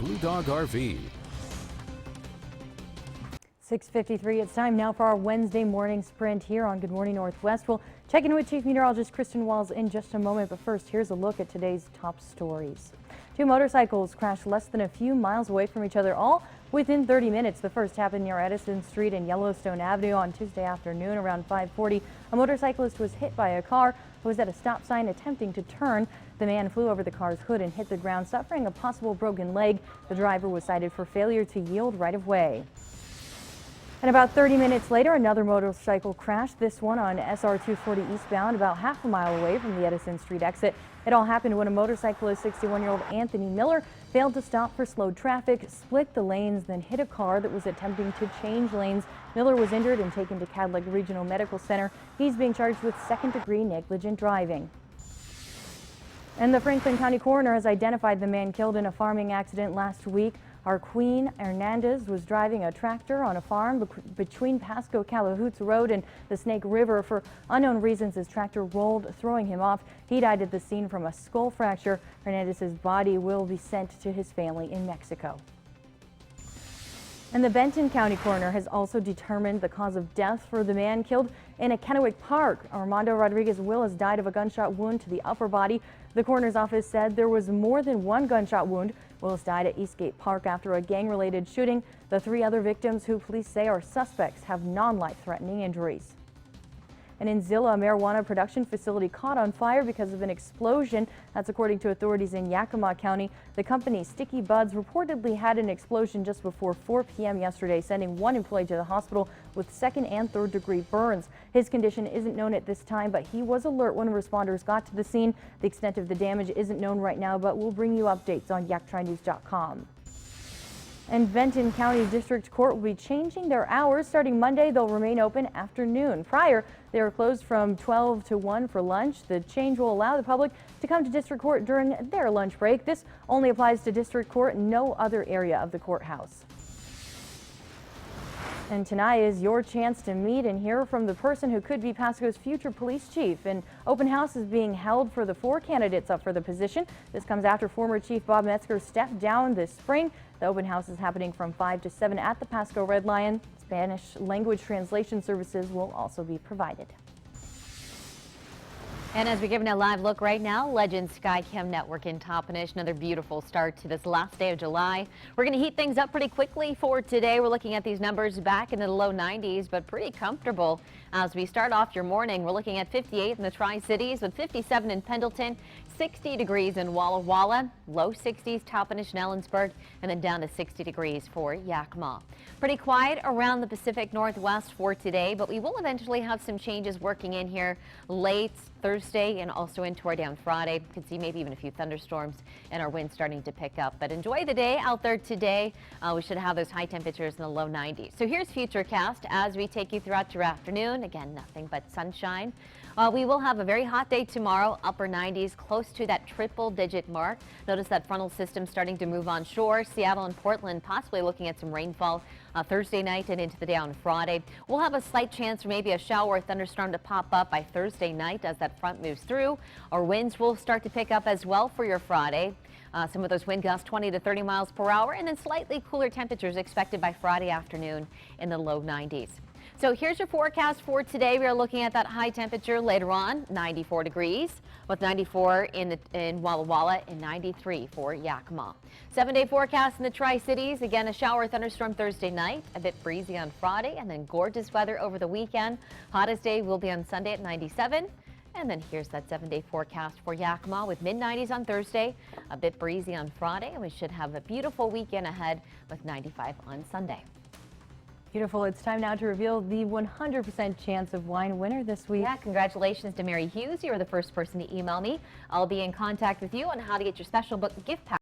Blue Dog RV. 6:53. It's time now for our Wednesday morning sprint here on Good Morning Northwest. We'll check in with Chief Meteorologist Kristen Walls in just a moment, but first, here's a look at today's top stories. Two motorcycles crashed less than a few miles away from each other, all within 30 minutes. The first happened near Edison Street and Yellowstone Avenue on Tuesday afternoon around 5:40. A motorcyclist was hit by a car who was at a stop sign attempting to turn. The man flew over the car's hood and hit the ground, suffering a possible broken leg. The driver was cited for failure to yield right of way. And about 30 minutes later, another motorcycle crashed, this one on SR 240 eastbound, about half a mile away from the Edison Street exit. It all happened when a motorcyclist, 61-year-old Anthony Miller, failed to stop for slowed traffic, split the lanes, then hit a car that was attempting to change lanes. Miller was injured and taken to Cadillac Regional Medical Center. He's being charged with second-degree negligent driving. And the Franklin County coroner has identified the man killed in a farming accident last week. Arqueen Hernandez was driving a tractor on a farm between Pasco Calahoots Road and the Snake River. For unknown reasons, his tractor rolled, throwing him off. He died at the scene from a skull fracture. Hernandez's body will be sent to his family in Mexico. And the Benton County coroner has also determined the cause of death for the man killed in a Kennewick Park. Armando Rodriguez Willis died of a gunshot wound to the upper body. The coroner's office said there was more than one gunshot wound. Willis died at Eastgate Park after a gang-related shooting. The three other victims, who police say are suspects, have non-life-threatening injuries. And in Zilla, a marijuana production facility caught on fire because of an explosion. That's according to authorities in Yakima County. The company Sticky Buds reportedly had an explosion just before 4 p.m. yesterday, sending one employee to the hospital with second and third degree burns. His condition isn't known at this time, but he was alert when responders got to the scene. The extent of the damage isn't known right now, but we'll bring you updates on yaktrinews.com. And Benton County District Court will be changing their hours. Starting Monday, they'll remain open after noon. Prior, they were closed from 12 to 1 for lunch. The change will allow the public to come to District Court during their lunch break. This only applies to District Court, no other area of the courthouse. And tonight is your chance to meet and hear from the person who could be Pasco's future police chief. An open house is being held for the 4 candidates up for the position. This comes after former Chief Bob Metzger stepped down this spring. The open house is happening from 5 to 7 at the Pasco Red Lion. Spanish language translation services will also be provided. And as we're giving a live look right now, Legend Skycam Network in Toppenish. Another beautiful start to this last day of July. We're going to heat things up pretty quickly for today. We're looking at these numbers back into the low 90s, but pretty comfortable as we start off your morning. We're looking at 58 in the Tri-Cities with 57 in Pendleton, 60 degrees in Walla Walla, low 60s Toppenish and Ellensburg, and then down to 60 degrees for Yakima. Pretty quiet around the Pacific Northwest for today, but we will eventually have some changes working in here late Thursday and also into our day on Friday. You can see maybe even a few thunderstorms and our wind starting to pick up. But enjoy the day out there today. We should have those high temperatures in the low 90s. So here's Futurecast as we take you throughout your afternoon. Again, nothing but sunshine. We will have a very hot day tomorrow, upper 90s, close to that triple-digit mark. Notice that frontal system starting to move on shore. Seattle and Portland possibly looking at some rainfall Thursday night and into the day on Friday. We'll have a slight chance for maybe a shower or thunderstorm to pop up by Thursday night as that front moves through. Our winds will start to pick up as well for your Friday. Some of those wind gusts 20 to 30 miles per hour, and then slightly cooler temperatures expected by Friday afternoon in the low 90s. So here's your forecast for today. We are looking at that high temperature later on, 94 degrees, with 94 in Walla Walla and 93 for Yakima. 7-day forecast in the Tri-Cities. Again, a shower thunderstorm Thursday night, a bit breezy on Friday, and then gorgeous weather over the weekend. Hottest day will be on Sunday at 97. And then here's that 7-day forecast for Yakima with mid-90s on Thursday, a bit breezy on Friday, and we should have a beautiful weekend ahead with 95 on Sunday. Beautiful. It's time now to reveal the 100% chance of wine winner this week. Yeah, congratulations to Mary Hughes. You were the first person to email me. I'll be in contact with you on how to get your special book gift pack.